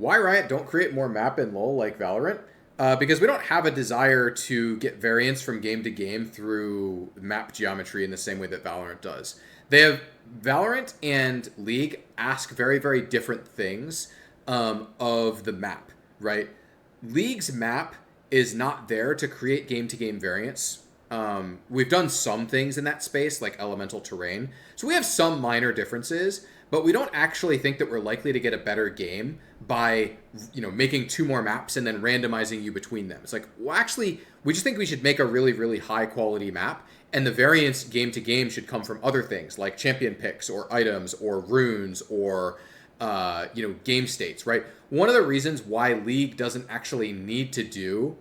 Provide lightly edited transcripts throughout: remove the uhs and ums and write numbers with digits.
Why Riot don't create more map in LoL like Valorant? Because we don't have a desire to get variance from game to game through map geometry in the same way that Valorant does. They have Valorant and League ask very, very different things of the map, right? League's map is not there to create game to game variance. We've done some things in that space, like elemental terrain. So we have some minor differences, but we don't actually think that we're likely to get a better game by, making two more maps and then randomizing you between them. It's like, well, actually, we just think we should make a really, really high quality map, and the variance game to game should come from other things like champion picks or items or runes or game states, right? One of the reasons why League doesn't actually need to do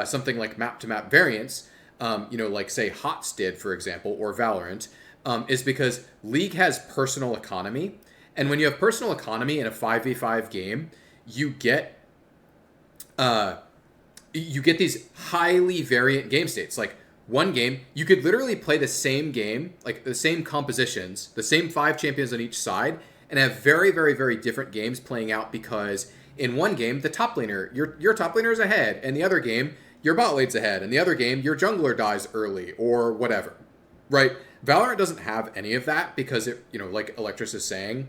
something like map to map variance, like say HotS did, for example, or Valorant, is because League has personal economy. And when you have personal economy in a 5v5 game, you get these highly variant game states. Like one game, you could literally play the same game, like the same compositions, the same 5 champions on each side, and have very, very, very different games playing out because in one game, the top laner, your top laner is ahead, and the other game, your bot lane's ahead, and the other game, your jungler dies early, or whatever, right? Valorant doesn't have any of that because it, like Electris is saying,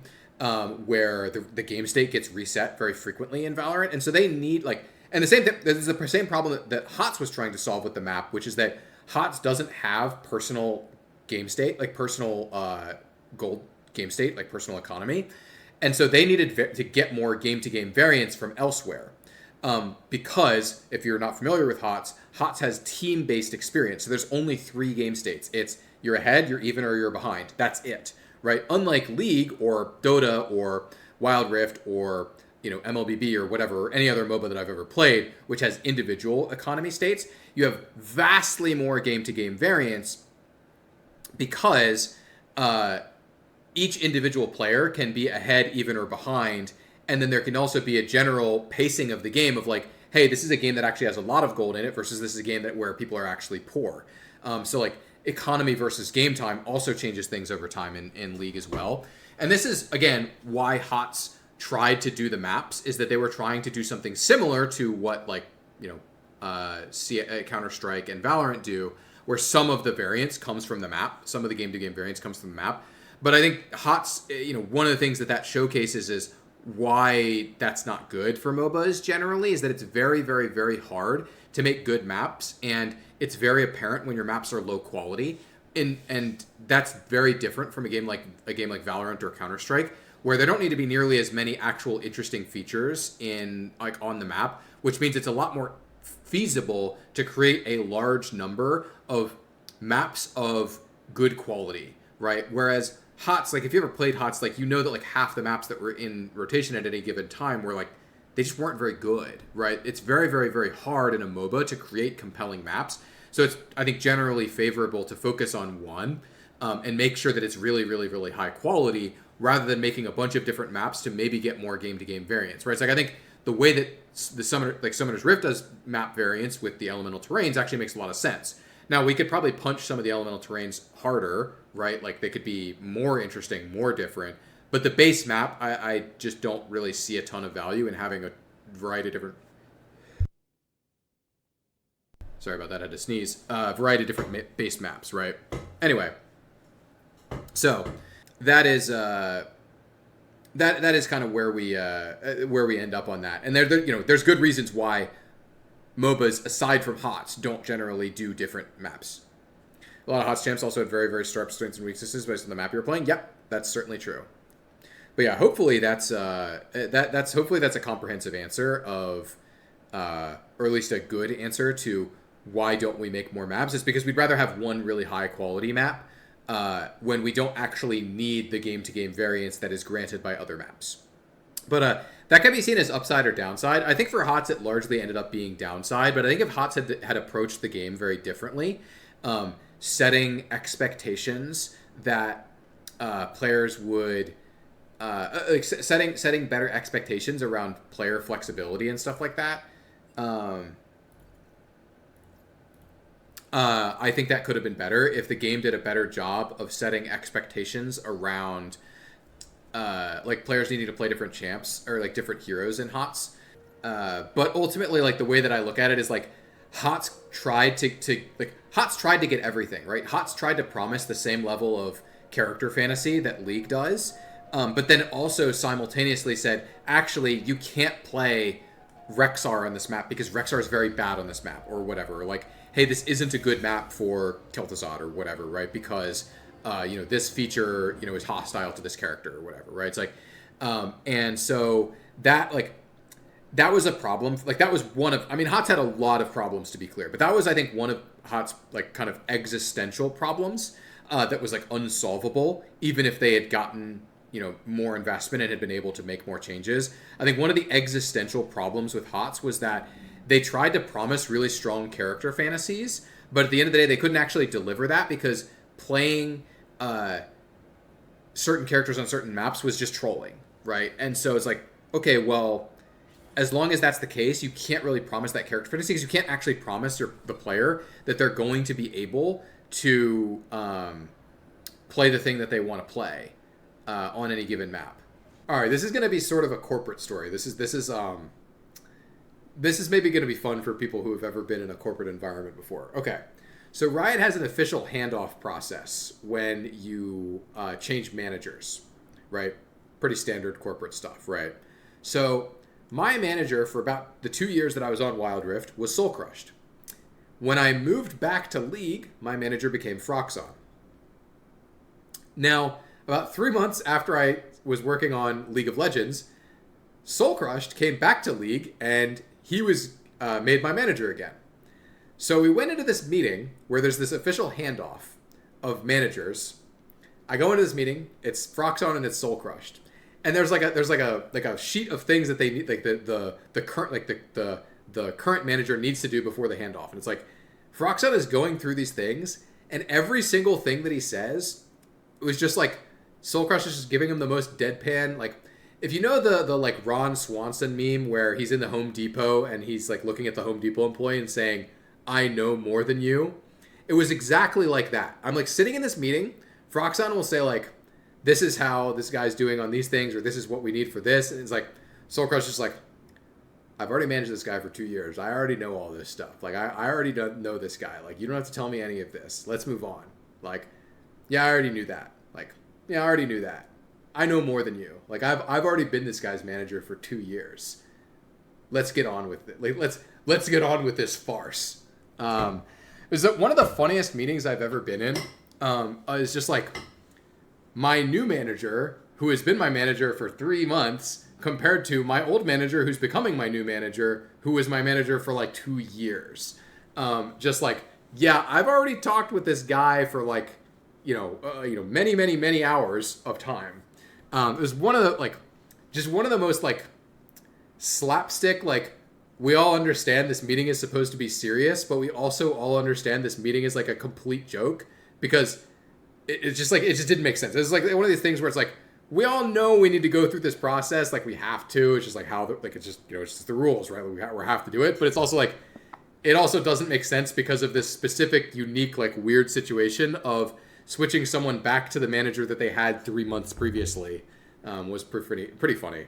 where the game state gets reset very frequently in Valorant, and so they need and the same thing. This is the same problem that HotS was trying to solve with the map, which is that HotS doesn't have personal game state, like personal gold game state, like personal economy, and so they needed to get more game to game variance from elsewhere. Because if you're not familiar with HotS, HotS has team based experience. So there's only 3 game states. It's you're ahead, you're even, or you're behind. That's it, right? Unlike League or Dota or Wild Rift or MLBB or whatever, or any other MOBA that I've ever played, which has individual economy states, you have vastly more game to game variance because each individual player can be ahead, even, or behind. And then there can also be a general pacing of the game of like, hey, this is a game that actually has a lot of gold in it versus this is a game where people are actually poor. So like economy versus game time also changes things over time in League as well. And this is, again, why HotS tried to do the maps, is that they were trying to do something similar to what Counter-Strike and Valorant do, where some of the variance comes from the map, some of the game-to-game variance comes from the map. But I think HotS, one of the things that showcases is why that's not good for MOBAs generally, is that it's very, very, very hard to make good maps, and it's very apparent when your maps are low quality. And that's very different from a game like Valorant or Counter-Strike, where there don't need to be nearly as many actual interesting features on the map, which means it's a lot more feasible to create a large number of maps of good quality, right? Whereas HotS, if you ever played HotS, that half the maps that were in rotation at any given time were they just weren't very good, right? It's very, very, very hard in a MOBA to create compelling maps. So it's, I think, generally favorable to focus on one and make sure that it's really, really, really high quality, rather than making a bunch of different maps to maybe get more game-to-game variance, right? It's I think the way that the Summoner's Rift does map variance with the elemental terrains actually makes a lot of sense. Now, we could probably punch some of the elemental terrains harder, right? They could be more interesting, more different. But the base map, I just don't really see a ton of value in having a variety of different... Sorry about that, I had to sneeze. Variety of different base maps, right? Anyway, so that is that is kind of where we end up on that. And there's good reasons why MOBAs, aside from HotS, don't generally do different maps. A lot of HotS champs also had very, very sharp strengths and weaknesses based on the map you're playing. Yep, that's certainly true. But yeah, hopefully that's a comprehensive answer of, or at least a good answer to why don't we make more maps. It's because we'd rather have one really high quality map when we don't actually need the game-to-game variance that is granted by other maps. But that can be seen as upside or downside. I think for HotS it largely ended up being downside, but I think if HotS had approached the game very differently, setting expectations that players would... setting better expectations around player flexibility and stuff like that, I think that could have been better if the game did a better job of setting expectations around like players needing to play different champs or like different heroes in HOTS. But ultimately, like the way that I look at it is like HOTS tried to like HOTS tried to get everything right. HOTS tried to promise the same level of character fantasy that League does, but then also simultaneously said, actually, you can't play Rexar on this map because Rexar is very bad on this map or whatever. Or like, hey, this isn't a good map for Kel'Thuzad or whatever, right? Because this feature, is hostile to this character or whatever, right? It's like, and so that was a problem. Like that was one of, HOTS had a lot of problems to be clear, but that was, I think, one of HOTS like kind of existential problems that was like unsolvable, even if they had gotten, more investment and had been able to make more changes. I think one of the existential problems with HOTS was that they tried to promise really strong character fantasies, but at the end of the day, they couldn't actually deliver that because playing certain characters on certain maps was just trolling, right? And so it's like, okay, well, as long as that's the case, you can't really promise that character fantasy because you can't actually promise the player that they're going to be able to play the thing that they want to play on any given map. All right, this is going to be sort of a corporate story. This is maybe going to be fun for people who have ever been in a corporate environment before. Okay, so Riot has an official handoff process when you change managers, right? Pretty standard corporate stuff, right? So my manager for about the 2 years that I was on Wild Rift was Soul Crushed. When I moved back to League, my manager became Froxon. Now, about 3 months after I was working on League of Legends, Soul Crushed came back to League and he was made my manager again. So we went into this meeting where there's this official handoff of managers. I go into this meeting, it's Froxon and it's Soul Crushed. And there's like a sheet of things that they need, like the current manager needs to do before the handoff. And it's like Froxon is going through these things, and every single thing that he says, it was just like Soul Crush is just giving him the most deadpan. Like, if you know the like Ron Swanson meme where he's in the Home Depot and he's like looking at the Home Depot employee and saying, "I know more than you," it was exactly like that. I'm like sitting in this meeting, Froxon will say like, "This is how this guy's doing on these things," or "This is what we need for this," and it's like Soul Crush is like, "I've already managed this guy for 2 years. I already know all this stuff. Like, I already don't know this guy. Like, you don't have to tell me any of this. Let's move on." Like, "Yeah, I already knew that." Like, "Yeah, I already knew that. I know more than you. Like, I've already been this guy's manager for 2 years. Let's get on with it. Like, let's get on with this farce." It was one of the funniest meetings I've ever been in. Is just like my new manager, who has been my manager for 3 months, compared to my old manager who's becoming my new manager, who was my manager for like 2 years. Just like, yeah, I've already talked with this guy for like, many hours of time. It was one of the most like slapstick, like, we all understand this meeting is supposed to be serious, but we also all understand this meeting is like a complete joke because it just didn't make sense. It's like one of these things where it's like, we all know we need to go through this process, like we have to. It's just like it's just the rules, right? We have to do it, but it's also like, it also doesn't make sense because of this specific, unique, like weird situation of switching someone back to the manager that they had 3 months previously. Was pretty funny.